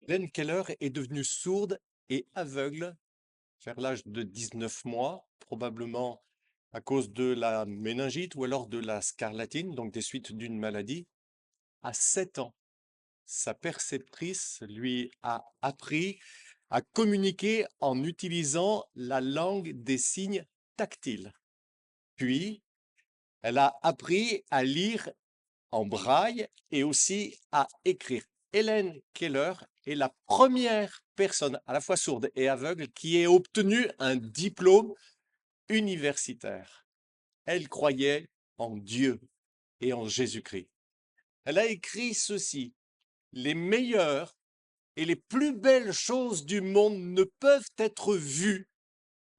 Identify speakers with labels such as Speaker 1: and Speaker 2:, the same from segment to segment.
Speaker 1: Hélène Keller est devenue sourde et aveugle vers l'âge de 19 mois, probablement à cause de la méningite ou alors de la scarlatine, donc des suites d'une maladie. À 7 ans, sa perceptrice lui a appris à communiquer en utilisant la langue des signes tactiles. Puis, elle a appris à lire en braille et aussi à écrire. Hélène Keller est la première personne, à la fois sourde et aveugle, qui ait obtenu un diplôme universitaire. Elle croyait en Dieu et en Jésus-Christ. Elle a écrit ceci: les meilleures et les plus belles choses du monde ne peuvent être vues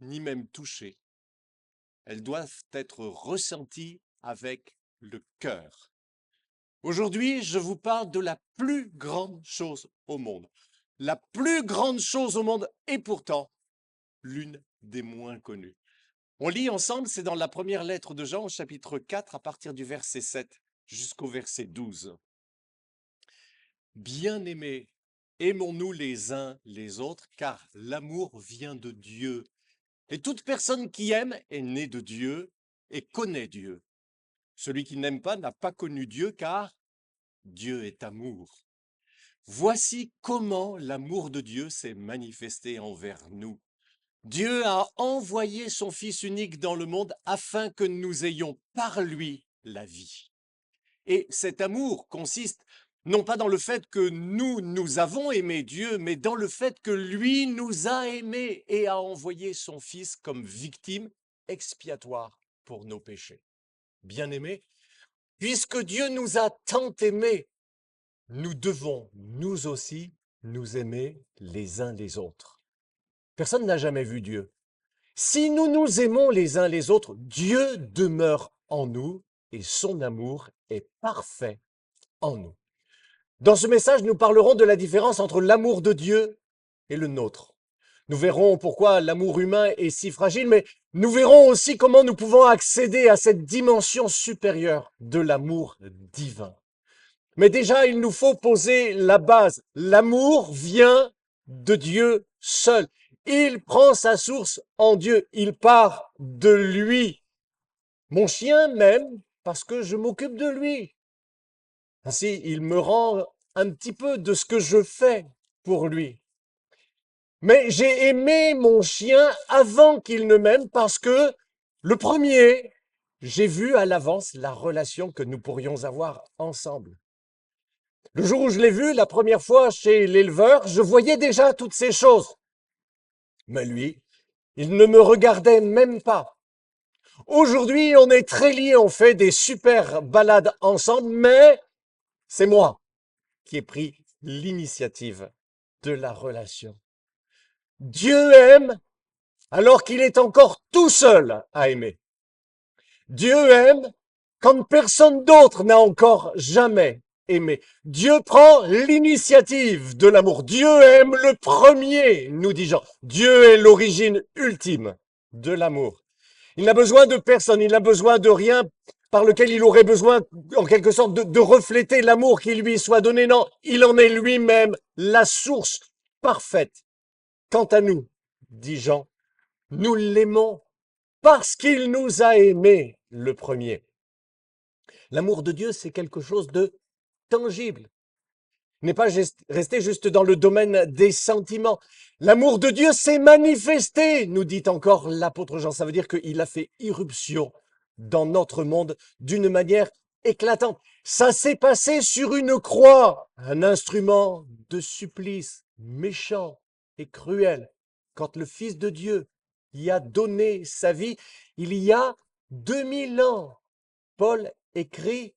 Speaker 1: ni même touchées. Elles doivent être ressenties avec le cœur. Aujourd'hui, je vous parle de la plus grande chose au monde. La plus grande chose au monde et pourtant l'une des moins connues. On lit ensemble, c'est dans la première lettre de Jean au chapitre 4 à partir du verset 7 jusqu'au verset 12. Bien-aimés, aimons-nous les uns les autres, car l'amour vient de Dieu. Et toute personne qui aime est née de Dieu et connaît Dieu. Celui qui n'aime pas n'a pas connu Dieu, car Dieu est amour. Voici comment l'amour de Dieu s'est manifesté envers nous. Dieu a envoyé son Fils unique dans le monde afin que nous ayons par lui la vie. Et cet amour consiste non pas dans le fait que nous avons aimé Dieu, mais dans le fait que lui nous a aimés et a envoyé son Fils comme victime expiatoire pour nos péchés. Bien-aimés, puisque Dieu nous a tant aimés, nous devons, nous aussi, nous aimer les uns les autres. Personne n'a jamais vu Dieu. Si nous nous aimons les uns les autres, Dieu demeure en nous et son amour est parfait en nous. Dans ce message, nous parlerons de la différence entre l'amour de Dieu et le nôtre. Nous verrons pourquoi l'amour humain est si fragile, mais nous verrons aussi comment nous pouvons accéder à cette dimension supérieure de l'amour divin. Mais déjà, il nous faut poser la base. L'amour vient de Dieu seul. Il prend sa source en Dieu. Il part de lui. Mon chien m'aime parce que je m'occupe de lui. Ainsi, il me rend un petit peu de ce que je fais pour lui. Mais j'ai aimé mon chien avant qu'il ne m'aime parce que le premier, j'ai vu à l'avance la relation que nous pourrions avoir ensemble. Le jour où je l'ai vu la première fois chez l'éleveur, je voyais déjà toutes ces choses. Mais lui, il ne me regardait même pas. Aujourd'hui, on est très liés, on fait des super balades ensemble, mais c'est moi qui ai pris l'initiative de la relation. Dieu aime alors qu'il est encore tout seul à aimer. Dieu aime quand personne d'autre n'a encore jamais aimé. Dieu prend l'initiative de l'amour. Dieu aime le premier, nous dit Jean. Dieu est l'origine ultime de l'amour. Il n'a besoin de personne, il n'a besoin de rien par lequel il aurait besoin, en quelque sorte, de refléter l'amour qui lui soit donné. Non, il en est lui-même la source parfaite. Quant à nous, dit Jean, nous l'aimons parce qu'il nous a aimés le premier. L'amour de Dieu, c'est quelque chose de tangible. Il n'est pas resté juste dans le domaine des sentiments. L'amour de Dieu s'est manifesté, nous dit encore l'apôtre Jean. Ça veut dire qu'il a fait irruption dans notre monde d'une manière éclatante. Ça s'est passé sur une croix, un instrument de supplice méchant et cruel. Quand le Fils de Dieu y a donné sa vie, il y a 2000 ans, Paul écrit,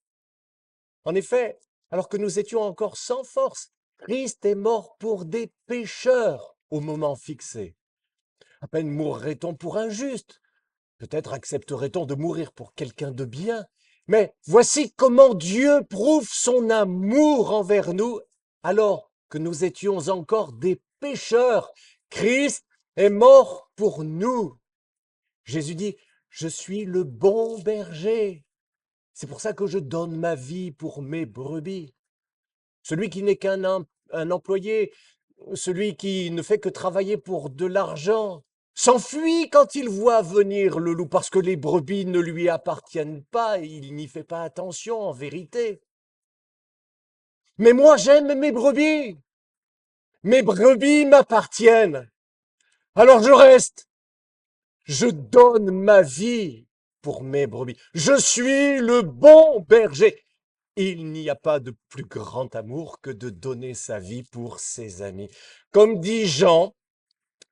Speaker 1: en effet, alors que nous étions encore sans force, Christ est mort pour des pécheurs au moment fixé. À peine mourrait-on pour un juste, peut-être accepterait-on de mourir pour quelqu'un de bien, mais voici comment Dieu prouve son amour envers nous alors que nous étions encore des pécheurs. Christ est mort pour nous. Jésus dit, je suis le bon berger. C'est pour ça que je donne ma vie pour mes brebis. Celui qui n'est qu'un employé celui qui ne fait que travailler pour de l'argent, s'enfuit quand il voit venir le loup, parce que les brebis ne lui appartiennent pas et il n'y fait pas attention en vérité. Mais moi j'aime mes brebis m'appartiennent, alors je reste, je donne ma vie pour mes brebis, je suis le bon berger. Il n'y a pas de plus grand amour que de donner sa vie pour ses amis. Comme dit Jean,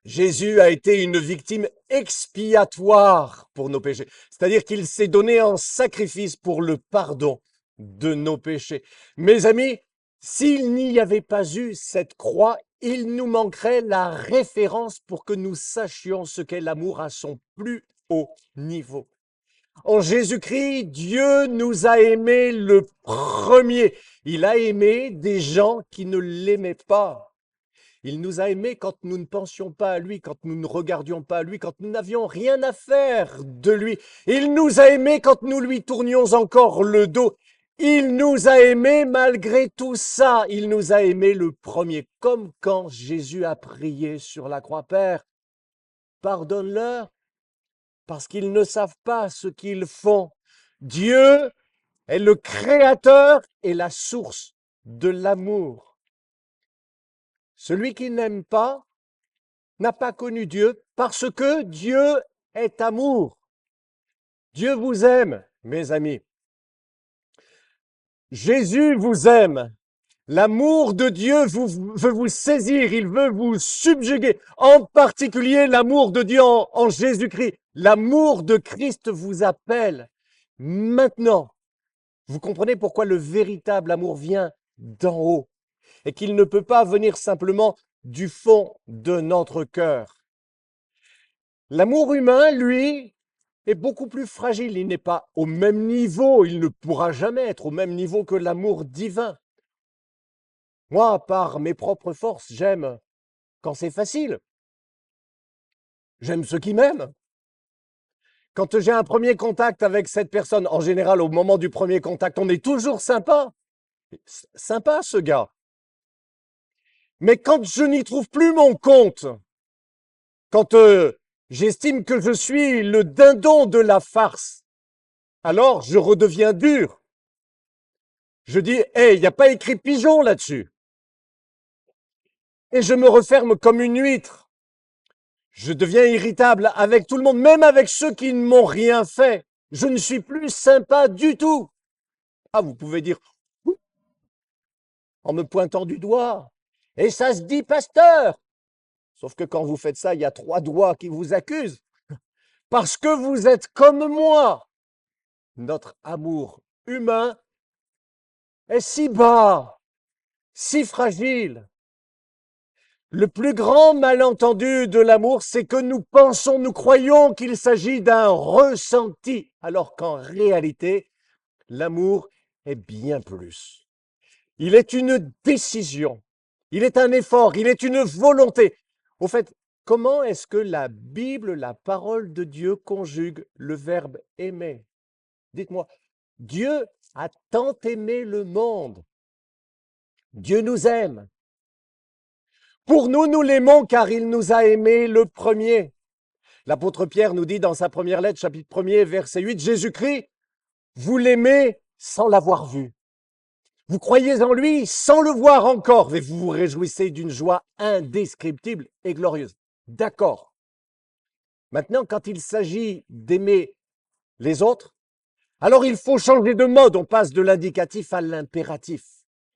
Speaker 1: Jésus a été une victime expiatoire pour nos péchés, c'est-à-dire qu'il s'est donné en sacrifice pour le pardon de nos péchés. Mes amis, s'il n'y avait pas eu cette croix, il nous manquerait la référence pour que nous sachions ce qu'est l'amour à son plus haut niveau. En Jésus-Christ, Dieu nous a aimés le premier. Il a aimé des gens qui ne l'aimaient pas. Il nous a aimés quand nous ne pensions pas à lui, quand nous ne regardions pas à lui, quand nous n'avions rien à faire de lui. Il nous a aimés quand nous lui tournions encore le dos. Il nous a aimés malgré tout ça. Il nous a aimés le premier, comme quand Jésus a prié sur la croix. Père, pardonne-leur parce qu'ils ne savent pas ce qu'ils font. Dieu est le créateur et la source de l'amour. Celui qui n'aime pas n'a pas connu Dieu parce que Dieu est amour. Dieu vous aime, mes amis. Jésus vous aime. L'amour de Dieu veut vous saisir, il veut vous subjuguer, en particulier l'amour de Dieu en Jésus-Christ. L'amour de Christ vous appelle. Maintenant, vous comprenez pourquoi le véritable amour vient d'en haut et qu'il ne peut pas venir simplement du fond de notre cœur. L'amour humain, lui, est beaucoup plus fragile. Il n'est pas au même niveau, il ne pourra jamais être au même niveau que l'amour divin. Moi, par mes propres forces, j'aime quand c'est facile. J'aime ceux qui m'aiment. Quand j'ai un premier contact avec cette personne, en général, au moment du premier contact, on est toujours sympa. Sympa, ce gars. Mais quand je n'y trouve plus mon compte, quand j'estime que je suis le dindon de la farce, alors je redeviens dur. Je dis, hey, il n'y a pas écrit pigeon là-dessus. Et je me referme comme une huître. Je deviens irritable avec tout le monde, même avec ceux qui ne m'ont rien fait. Je ne suis plus sympa du tout. Ah, vous pouvez dire, en me pointant du doigt. Et ça se dit pasteur. Sauf que quand vous faites ça, il y a 3 doigts qui vous accusent. Parce que vous êtes comme moi. Notre amour humain est si bas, si fragile. Le plus grand malentendu de l'amour, c'est que nous pensons, nous croyons qu'il s'agit d'un ressenti, alors qu'en réalité, l'amour est bien plus. Il est une décision, il est un effort, il est une volonté. Au fait, comment est-ce que la Bible, la parole de Dieu, conjugue le verbe aimer? Dites-moi, Dieu a tant aimé le monde. Dieu nous aime. Pour nous, nous l'aimons car il nous a aimés le premier. L'apôtre Pierre nous dit dans sa première lettre, chapitre 1er, verset 8, Jésus-Christ, vous l'aimez sans l'avoir vu. Vous croyez en lui sans le voir encore, et vous vous réjouissez d'une joie indescriptible et glorieuse. D'accord. Maintenant, quand il s'agit d'aimer les autres, alors il faut changer de mode. On passe de l'indicatif à l'impératif.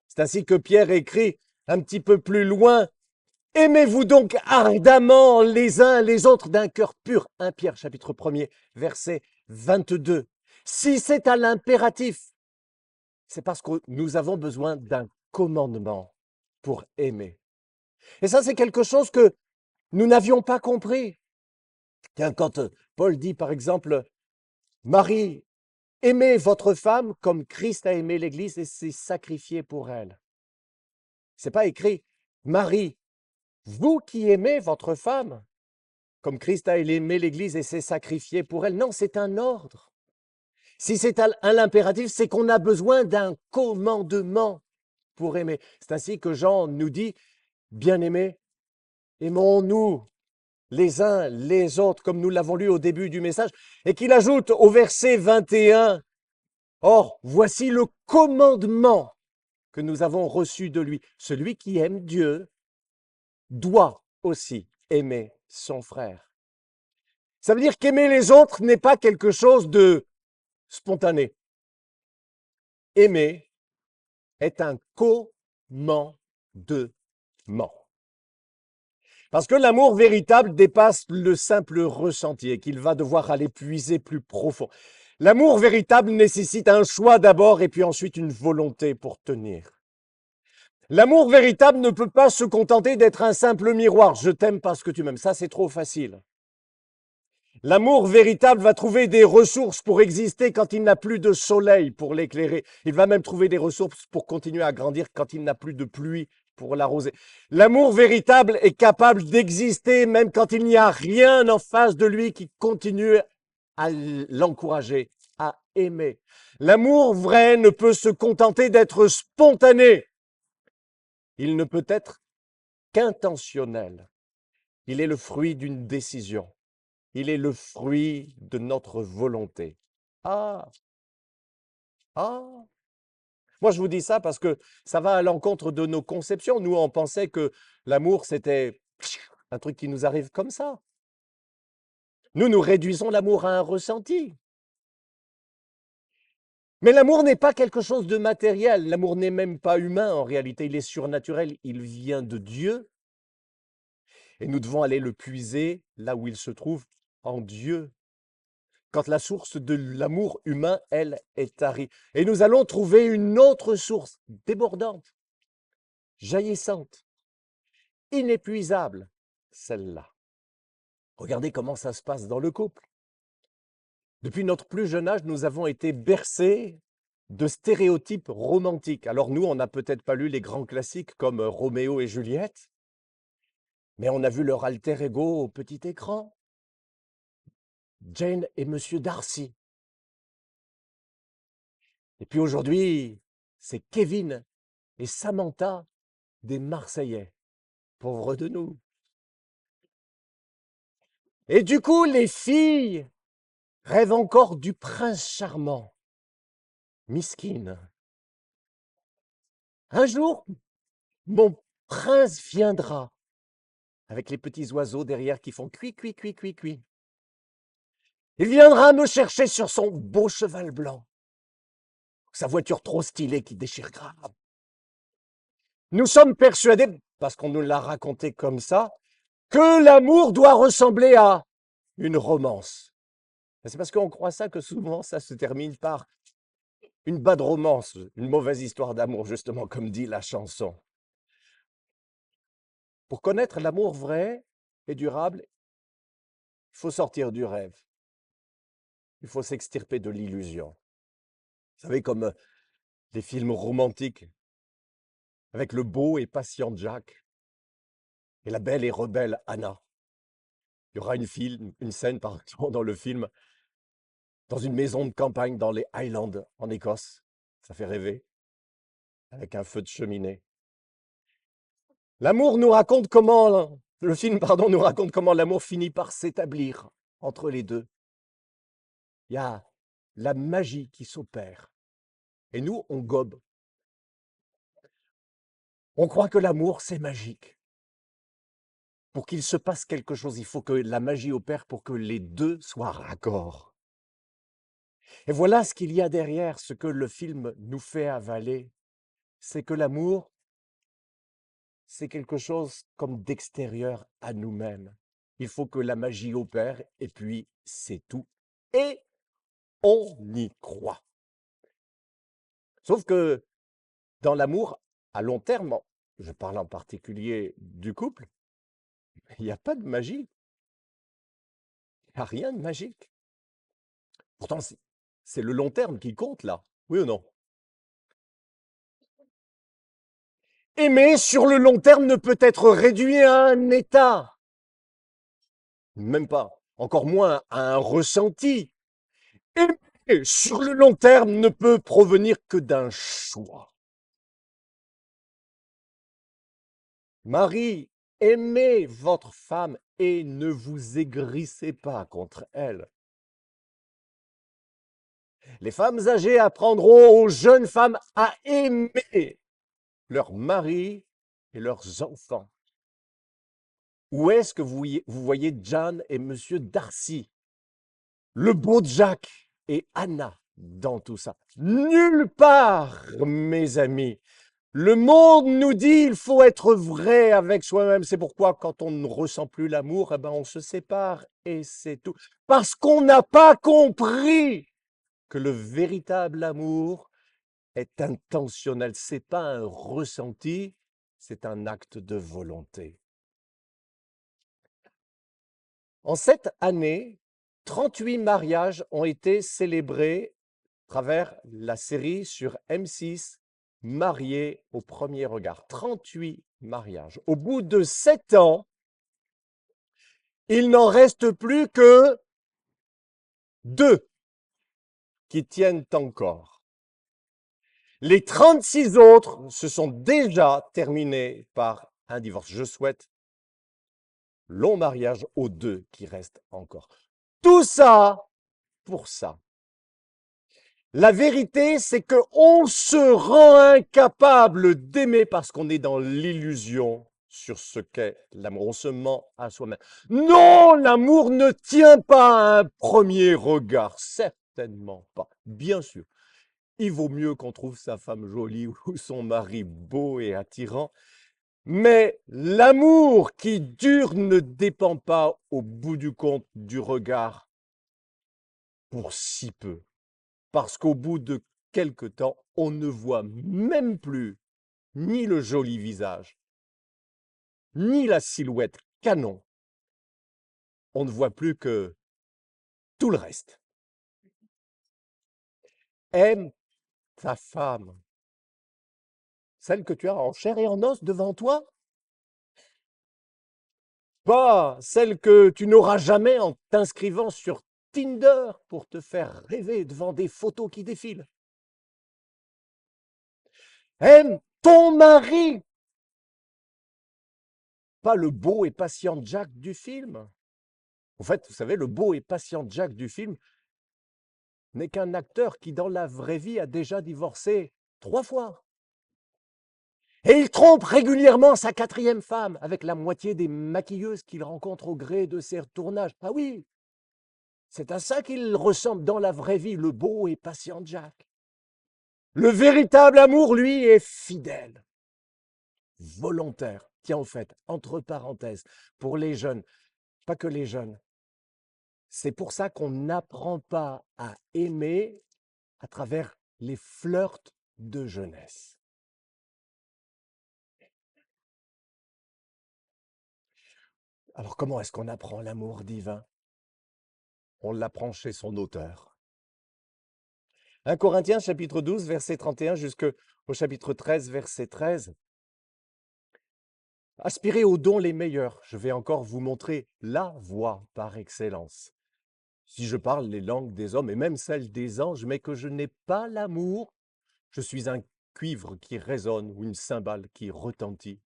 Speaker 1: C'est ainsi que Pierre écrit un petit peu plus loin, aimez-vous donc ardemment les uns les autres d'un cœur pur. 1 Pierre, chapitre 1er, verset 22. Si c'est à l'impératif, c'est parce que nous avons besoin d'un commandement pour aimer. Et ça, c'est quelque chose que nous n'avions pas compris. Tiens, quand Paul dit, par exemple, Marie, aimez votre femme comme Christ a aimé l'Église et s'est sacrifié pour elle. C'est pas écrit, Marie, vous qui aimez votre femme comme Christ a aimé l'Église et s'est sacrifié pour elle. Non, c'est un ordre. Si c'est à l'impératif, c'est qu'on a besoin d'un commandement pour aimer. C'est ainsi que Jean nous dit, Bien-aimés, aimons-nous les uns les autres, comme nous l'avons lu au début du message, et qu'il ajoute au verset 21, or, voici le commandement que nous avons reçu de lui. Celui qui aime Dieu doit aussi aimer son frère. Ça veut dire qu'aimer les autres n'est pas quelque chose de spontané. Aimer est un commandement. Parce que l'amour véritable dépasse le simple ressenti et qu'il va devoir aller puiser plus profond. L'amour véritable nécessite un choix d'abord et puis ensuite une volonté pour tenir. L'amour véritable ne peut pas se contenter d'être un simple miroir. Je t'aime parce que tu m'aimes. Ça, c'est trop facile. L'amour véritable va trouver des ressources pour exister quand il n'a plus de soleil pour l'éclairer. Il va même trouver des ressources pour continuer à grandir quand il n'a plus de pluie pour l'arroser. L'amour véritable est capable d'exister même quand il n'y a rien en face de lui qui continue à l'encourager, à aimer. L'amour vrai ne peut se contenter d'être spontané. Il ne peut être qu'intentionnel. Il est le fruit d'une décision. Il est le fruit de notre volonté. Ah, ah. Moi, je vous dis ça parce que ça va à l'encontre de nos conceptions. Nous, on pensait que l'amour, c'était un truc qui nous arrive comme ça. Nous réduisons l'amour à un ressenti. Mais l'amour n'est pas quelque chose de matériel. L'amour n'est même pas humain en réalité. Il est surnaturel. Il vient de Dieu. Et nous devons aller le puiser là où il se trouve, en Dieu. Quand la source de l'amour humain, elle, est tarie. Et nous allons trouver une autre source débordante, jaillissante, inépuisable, celle-là. Regardez comment ça se passe dans le couple. Depuis notre plus jeune âge, nous avons été bercés de stéréotypes romantiques. Alors nous, on n'a peut-être pas lu les grands classiques comme Roméo et Juliette, mais on a vu leur alter ego au petit écran. Jane et Monsieur Darcy. Et puis aujourd'hui, c'est Kevin et Samantha des Marseillais. Pauvres de nous. Et du coup, les filles rêvent encore du prince charmant. Miskine. Un jour, mon prince viendra avec les petits oiseaux derrière qui font cuit, cuit, cuit, cuit, cuit. Il viendra me chercher sur son beau cheval blanc, sa voiture trop stylée qui déchire grave. Nous sommes persuadés, parce qu'on nous l'a raconté comme ça, que l'amour doit ressembler à une romance. C'est parce qu'on croit ça que souvent ça se termine par une bad romance, une mauvaise histoire d'amour, justement, comme dit la chanson. Pour connaître l'amour vrai et durable, il faut sortir du rêve. Il faut s'extirper de l'illusion. Vous savez, comme des films romantiques avec le beau et patient Jack et la belle et rebelle Anna. Il y aura une scène dans le film, dans une maison de campagne dans les Highlands, en Écosse. Ça fait rêver, avec un feu de cheminée. L'amour nous raconte comment, le film, pardon, nous raconte comment l'amour finit par s'établir entre les deux. Il y a la magie qui s'opère. Et nous, on gobe. On croit que l'amour, c'est magique. Pour qu'il se passe quelque chose, il faut que la magie opère pour que les deux soient raccords. Et voilà ce qu'il y a derrière, ce que le film nous fait avaler. C'est que l'amour, c'est quelque chose comme d'extérieur à nous-mêmes. Il faut que la magie opère et puis c'est tout. Et on y croit. Sauf que dans l'amour, à long terme, je parle en particulier du couple, il n'y a pas de magie. Il n'y a rien de magique. Pourtant, c'est le long terme qui compte là, oui ou non? Aimer sur le long terme ne peut être réduit à un état, même pas, encore moins à un ressenti. Aimer sur le long terme ne peut provenir que d'un choix. Marie, aimez votre femme et ne vous aigrissez pas contre elle. Les femmes âgées apprendront aux jeunes femmes à aimer leurs maris et leurs enfants. Où est-ce que vous voyez John et Monsieur Darcy, le beau Jack et Anna dans tout ça? Nulle part, mes amis. Le monde nous dit il faut être vrai avec soi-même. C'est pourquoi quand on ne ressent plus l'amour, eh ben on se sépare et c'est tout. Parce qu'on n'a pas compris que le véritable amour est intentionnel. C'est pas un ressenti, c'est un acte de volonté. En cette année, 38 mariages ont été célébrés à travers la série sur M6, Mariés au premier regard. 38 mariages. Au bout de 7 ans, il n'en reste plus que 2 qui tiennent encore. Les 36 autres se sont déjà terminés par un divorce. Je souhaite long mariage aux 2 qui restent encore. Tout ça pour ça. La vérité, c'est qu'on se rend incapable d'aimer parce qu'on est dans l'illusion sur ce qu'est l'amour. On se ment à soi-même. Non, l'amour ne tient pas à un premier regard. Certainement pas. Bien sûr, il vaut mieux qu'on trouve sa femme jolie ou son mari beau et attirant. Mais l'amour qui dure ne dépend pas au bout du compte du regard pour si peu. Parce qu'au bout de quelque temps, on ne voit même plus ni le joli visage, ni la silhouette canon. On ne voit plus que tout le reste. Aime ta femme, celle que tu as en chair et en os devant toi, pas celle que tu n'auras jamais en t'inscrivant sur Tinder pour te faire rêver devant des photos qui défilent. Aime ton mari, pas le beau et patient Jack du film. En fait, vous savez, le beau et patient Jack du film n'est qu'un acteur qui, dans la vraie vie, a déjà divorcé 3 fois. Et il trompe régulièrement sa 4e femme avec la moitié des maquilleuses qu'il rencontre au gré de ses tournages. Ah oui, c'est à ça qu'il ressemble dans la vraie vie, le beau et patient Jack. Le véritable amour, lui, est fidèle, volontaire. Tiens, en fait, entre parenthèses, pour les jeunes, pas que les jeunes, c'est pour ça qu'on n'apprend pas à aimer à travers les flirts de jeunesse. Alors comment est-ce qu'on apprend l'amour divin? On l'apprend chez son auteur. 1 Corinthiens chapitre 12, verset 31 jusqu'au chapitre 13, verset 13. Aspirez aux dons les meilleurs. Je vais encore vous montrer la voie par excellence. Si je parle les langues des hommes et même celles des anges, mais que je n'ai pas l'amour, je suis un cuivre qui résonne ou une cymbale qui retentit.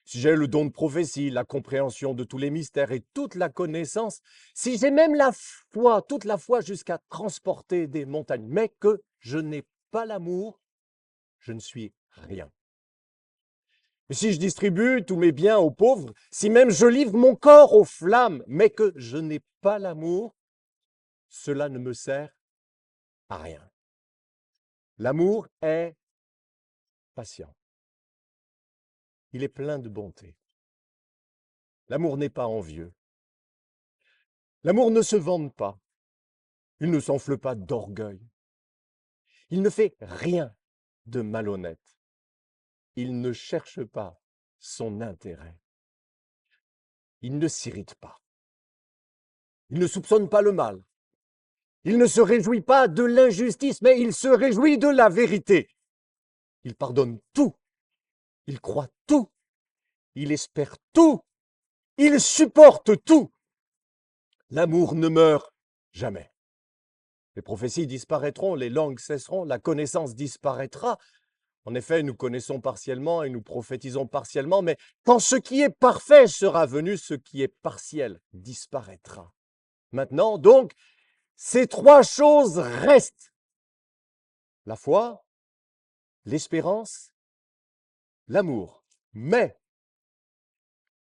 Speaker 1: Si j'ai le don de prophétie, la compréhension de tous les mystères et toute la connaissance, si j'ai même la foi, toute la foi jusqu'à transporter des montagnes, mais que je n'ai pas l'amour, je ne suis rien. Et si je distribue tous mes biens aux pauvres, si même je livre mon corps aux flammes, mais que je n'ai pas l'amour, cela ne me sert à rien. L'amour est patient. Il est plein de bonté. L'amour n'est pas envieux. L'amour ne se vante pas. Il ne s'enfle pas d'orgueil. Il ne fait rien de malhonnête. Il ne cherche pas son intérêt. Il ne s'irrite pas. Il ne soupçonne pas le mal. Il ne se réjouit pas de l'injustice, mais il se réjouit de la vérité. Il pardonne tout. Il croit tout. Il espère tout. Il supporte tout. L'amour ne meurt jamais. Les prophéties disparaîtront, les langues cesseront, la connaissance disparaîtra, En effet, nous connaissons partiellement et nous prophétisons partiellement, mais quand ce qui est parfait sera venu, ce qui est partiel disparaîtra. Maintenant, donc, ces trois choses restent. La foi, l'espérance, l'amour. Mais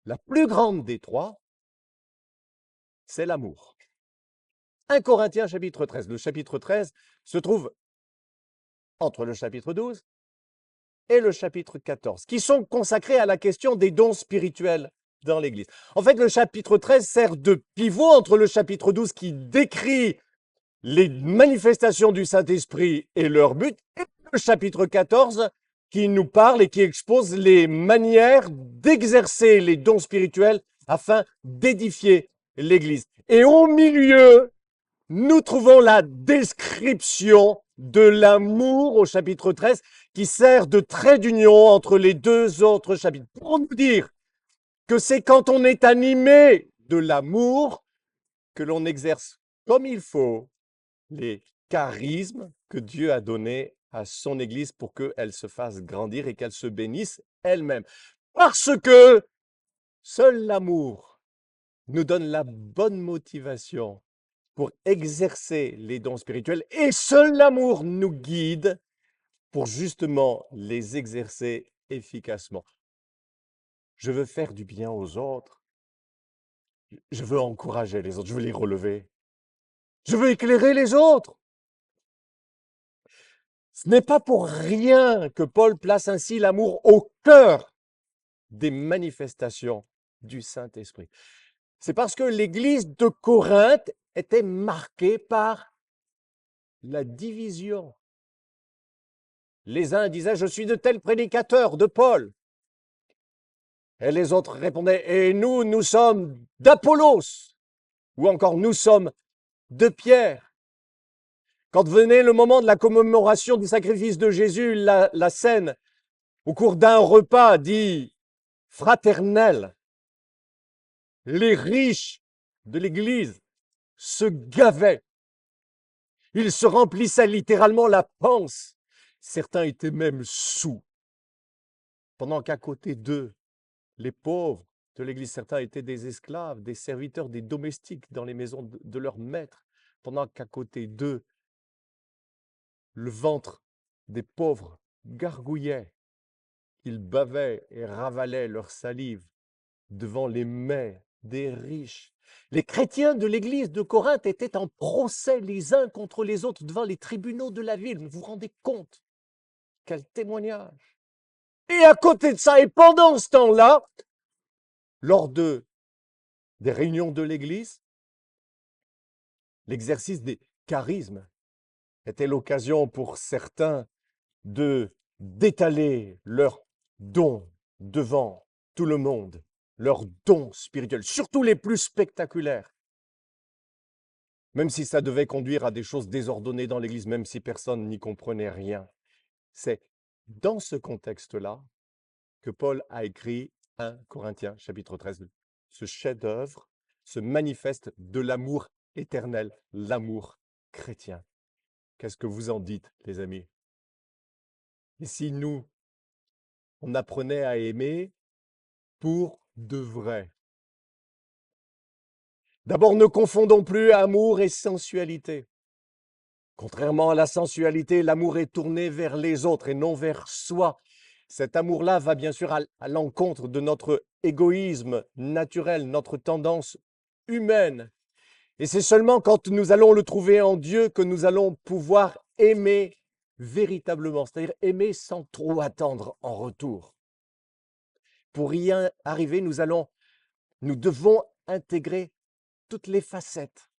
Speaker 1: la plus grande des trois, c'est l'amour. 1 Corinthiens chapitre 13. Le chapitre 13 se trouve entre le chapitre 12 et le chapitre 14, qui sont consacrés à la question des dons spirituels dans l'Église. En fait, le chapitre 13 sert de pivot entre le chapitre 12 qui décrit les manifestations du Saint-Esprit et leur but, et le chapitre 14 qui nous parle et qui expose les manières d'exercer les dons spirituels afin d'édifier l'Église. Et au milieu, nous trouvons la description de l'amour au chapitre 13 qui sert de trait d'union entre les deux autres chapitres pour nous dire que c'est quand on est animé de l'amour que l'on exerce comme il faut les charismes que Dieu a donnés à son Église pour qu'elle se fasse grandir et qu'elle se bénisse elle-même. Parce que seul l'amour nous donne la bonne motivation pour exercer les dons spirituels et seul l'amour nous guide pour justement les exercer efficacement. Je veux faire du bien aux autres. Je veux encourager les autres. Je veux les relever. Je veux éclairer les autres. Ce n'est pas pour rien que Paul place ainsi l'amour au cœur des manifestations du Saint-Esprit. C'est parce que l'Église de Corinthe était marquée par la division. Les uns disaient, je suis de tel prédicateur, de Paul. Et les autres répondaient, et nous, nous sommes d'Apollos. Ou encore, nous sommes de Pierre. Quand venait le moment de la commémoration du sacrifice de Jésus, la scène, au cours d'un repas dit fraternel, les riches de l'Église se gavaient. Ils se remplissaient littéralement la panse. Certains étaient même saouls. Pendant qu'à côté d'eux, les pauvres de l'Église, certains étaient des esclaves, des serviteurs, des domestiques dans les maisons de leurs maîtres. Pendant qu'à côté d'eux, le ventre des pauvres gargouillait. Ils bavaient et ravalaient leur salive devant les mets des riches. Les chrétiens de l'église de Corinthe étaient en procès les uns contre les autres devant les tribunaux de la ville. Vous vous rendez compte? Quel témoignage! Et à côté de ça, et pendant ce temps-là, lors des réunions de l'église, l'exercice des charismes était l'occasion pour certains d'étaler leurs dons devant tout le monde, leurs dons spirituels, surtout les plus spectaculaires. Même si ça devait conduire à des choses désordonnées dans l'Église, même si personne n'y comprenait rien. C'est dans ce contexte-là que Paul a écrit 1 Corinthiens chapitre 13. Ce chef-d'œuvre se manifeste de l'amour éternel, l'amour chrétien. Qu'est-ce que vous en dites, les amis? Et si nous, on apprenait à aimer pour de vrai? D'abord, ne confondons plus amour et sensualité. Contrairement à la sensualité, l'amour est tourné vers les autres et non vers soi. Cet amour-là va bien sûr à l'encontre de notre égoïsme naturel, notre tendance humaine. Et c'est seulement quand nous allons le trouver en Dieu que nous allons pouvoir aimer véritablement, c'est-à-dire aimer sans trop attendre en retour. Pour y arriver, nous devons intégrer toutes les facettes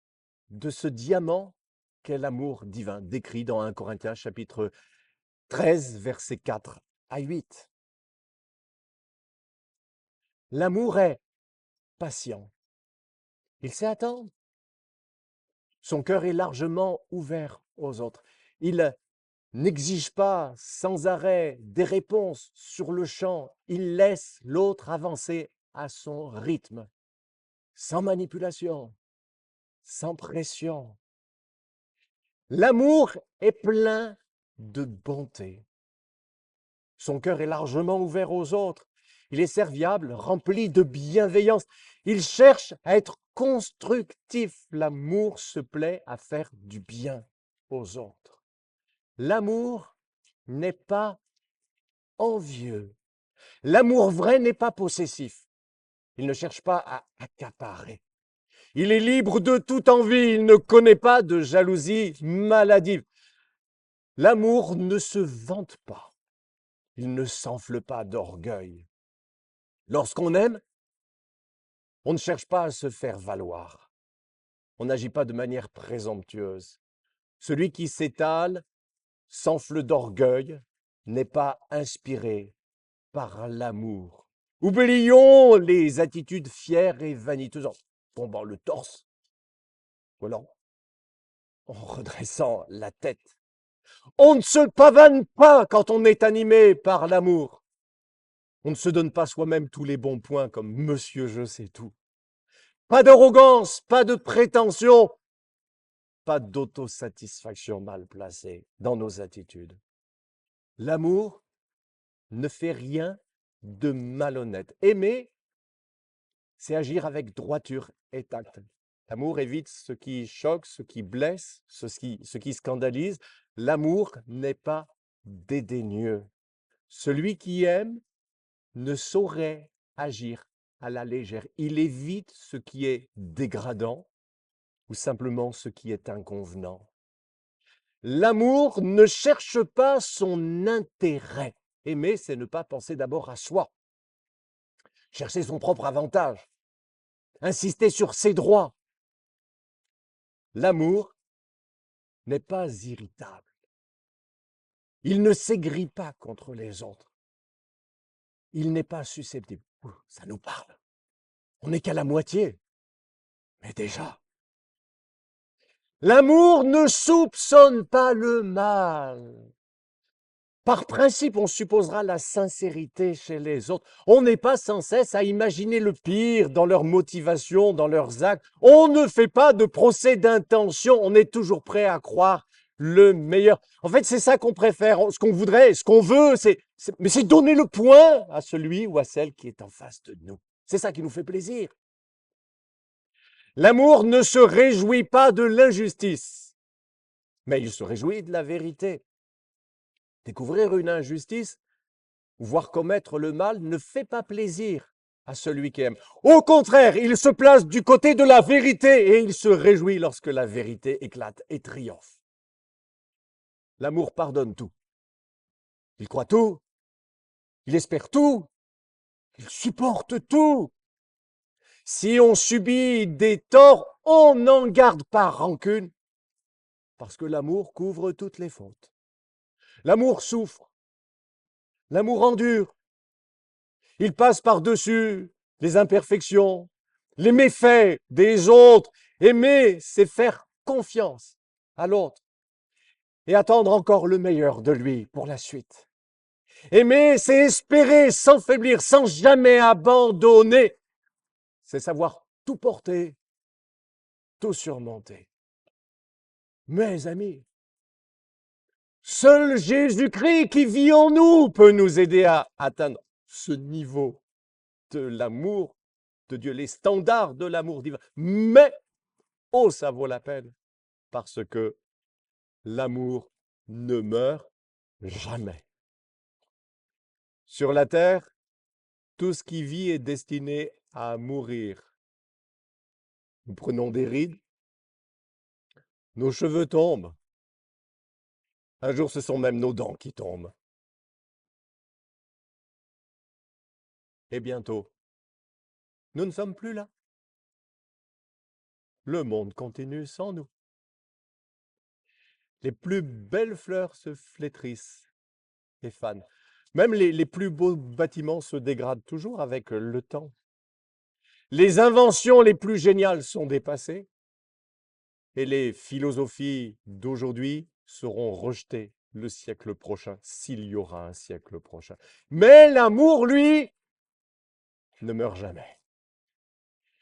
Speaker 1: de ce diamant qu'est l'amour divin, décrit dans 1 Corinthiens chapitre 13, versets 4 à 8. L'amour est patient. Il sait attendre. Son cœur est largement ouvert aux autres. Il n'exige pas sans arrêt des réponses sur le champ. Il laisse l'autre avancer à son rythme, sans manipulation, sans pression. L'amour est plein de bonté.
Speaker 2: Son cœur est largement ouvert aux autres. Il est serviable, rempli de bienveillance. Il cherche à être constructif. L'amour se plaît à faire du bien aux autres. L'amour n'est pas envieux. L'amour vrai n'est pas possessif. Il ne cherche pas à accaparer. Il est libre de toute envie. Il ne connaît pas de jalousie maladive. L'amour ne se vante pas. Il ne s'enfle pas d'orgueil. Lorsqu'on aime, on ne cherche pas à se faire valoir. On n'agit pas de manière présomptueuse. Celui qui s'étale, s'enfle d'orgueil, n'est pas inspiré par l'amour. Oublions les attitudes fières et vaniteuses en tombant le torse, ou alors en redressant la tête. On ne se pavane pas quand on est animé par l'amour. On ne se donne pas soi-même tous les bons points comme Monsieur je sais tout. Pas d'arrogance, pas de prétention, pas d'autosatisfaction mal placée dans nos attitudes. L'amour ne fait rien de malhonnête. Aimer, c'est agir avec droiture et tact. L'amour évite ce qui choque, ce qui blesse, ce qui scandalise. L'amour n'est pas dédaigneux. Celui qui aime ne saurait agir à la légère. Il évite ce qui est dégradant ou simplement ce qui est inconvenant. L'amour ne cherche pas son intérêt. Aimer, c'est ne pas penser d'abord à soi, chercher son propre avantage, insister sur ses droits. L'amour n'est pas irritable. Il ne s'aigrit pas contre les autres. Il n'est pas susceptible. Ça nous parle. On n'est qu'à la moitié. Mais déjà. L'amour ne soupçonne pas le mal. Par principe, on supposera la sincérité chez les autres. On n'est pas sans cesse à imaginer le pire dans leurs motivations, dans leurs actes. On ne fait pas de procès d'intention. On est toujours prêt à croire le meilleur. En fait, c'est ça qu'on préfère. Ce qu'on voudrait, ce qu'on veut, mais c'est donner le point à celui ou à celle qui est en face de nous. C'est ça qui nous fait plaisir. L'amour ne se réjouit pas de l'injustice, mais il se réjouit de la vérité. Découvrir une injustice, voir commettre le mal ne fait pas plaisir à celui qui aime. Au contraire, il se place du côté de la vérité et il se réjouit lorsque la vérité éclate et triomphe. L'amour pardonne tout. Il croit tout. Il espère tout. Il supporte tout. Si on subit des torts, on n'en garde pas rancune parce que l'amour couvre toutes les fautes. L'amour souffre. L'amour endure. Il passe par-dessus les imperfections, les méfaits des autres. Aimer, c'est faire confiance à l'autre et attendre encore le meilleur de lui pour la suite. Aimer, c'est espérer sans faiblir, sans jamais abandonner. C'est savoir tout porter, tout surmonter. Mes amis, seul Jésus-Christ qui vit en nous peut nous aider à atteindre ce niveau de l'amour de Dieu, les standards de l'amour divin. Mais, oh, ça vaut la peine, parce que l'amour ne meurt jamais. Sur la terre, tout ce qui vit est destiné à mourir. Nous prenons des rides, nos cheveux tombent. Un jour, ce sont même nos dents qui tombent. Et bientôt, nous ne sommes plus là. Le monde continue sans nous. Les plus belles fleurs se flétrissent et fanent. Même les plus beaux bâtiments se dégradent toujours avec le temps. Les inventions les plus géniales sont dépassées et les philosophies d'aujourd'hui seront rejetées le siècle prochain, s'il y aura un siècle prochain. Mais l'amour, lui, ne meurt jamais.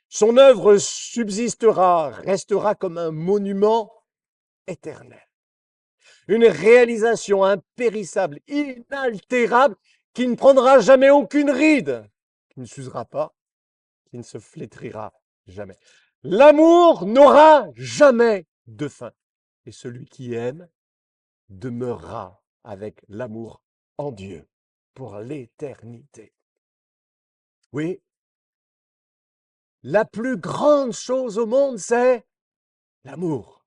Speaker 2: Son œuvre subsistera, restera comme un monument éternel. Une réalisation impérissable, inaltérable, qui ne prendra jamais aucune ride, qui ne s'usera pas, qui ne se flétrira jamais. L'amour n'aura jamais de fin. Et celui qui aime demeurera avec l'amour en Dieu pour l'éternité. Oui, la plus grande chose au monde, c'est l'amour.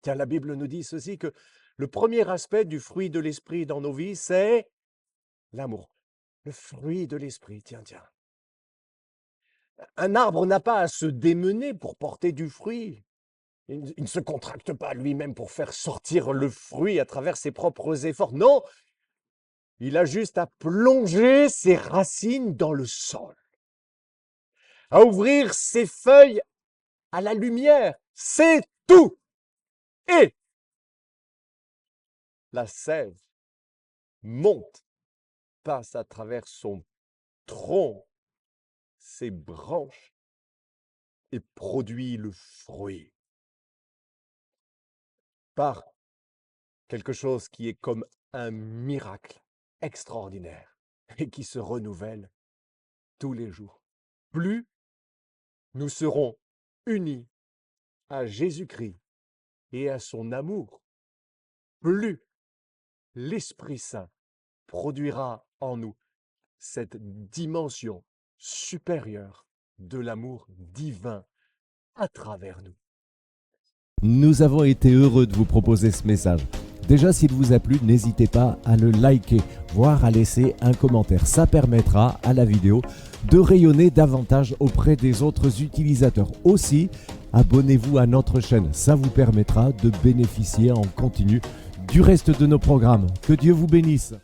Speaker 2: Tiens, la Bible nous dit ceci, que le premier aspect du fruit de l'esprit dans nos vies, c'est l'amour. Le fruit de l'esprit, tiens. Un arbre n'a pas à se démener pour porter du fruit. Il ne se contracte pas lui-même pour faire sortir le fruit à travers ses propres efforts. Non, il a juste à plonger ses racines dans le sol, à ouvrir ses feuilles à la lumière. C'est tout. Et la sève monte, passe à travers son tronc, ses branches et produit le fruit par quelque chose qui est comme un miracle extraordinaire et qui se renouvelle tous les jours. Plus nous serons unis à Jésus-Christ et à son amour, plus l'Esprit Saint produira en nous cette dimension supérieure de l'amour divin à travers nous.
Speaker 3: Nous avons été heureux de vous proposer ce message. Déjà, s'il vous a plu, n'hésitez pas à le liker, voire à laisser un commentaire. Ça permettra à la vidéo de rayonner davantage auprès des autres utilisateurs. Aussi, abonnez-vous à notre chaîne. Ça vous permettra de bénéficier en continu du reste de nos programmes. Que Dieu vous bénisse.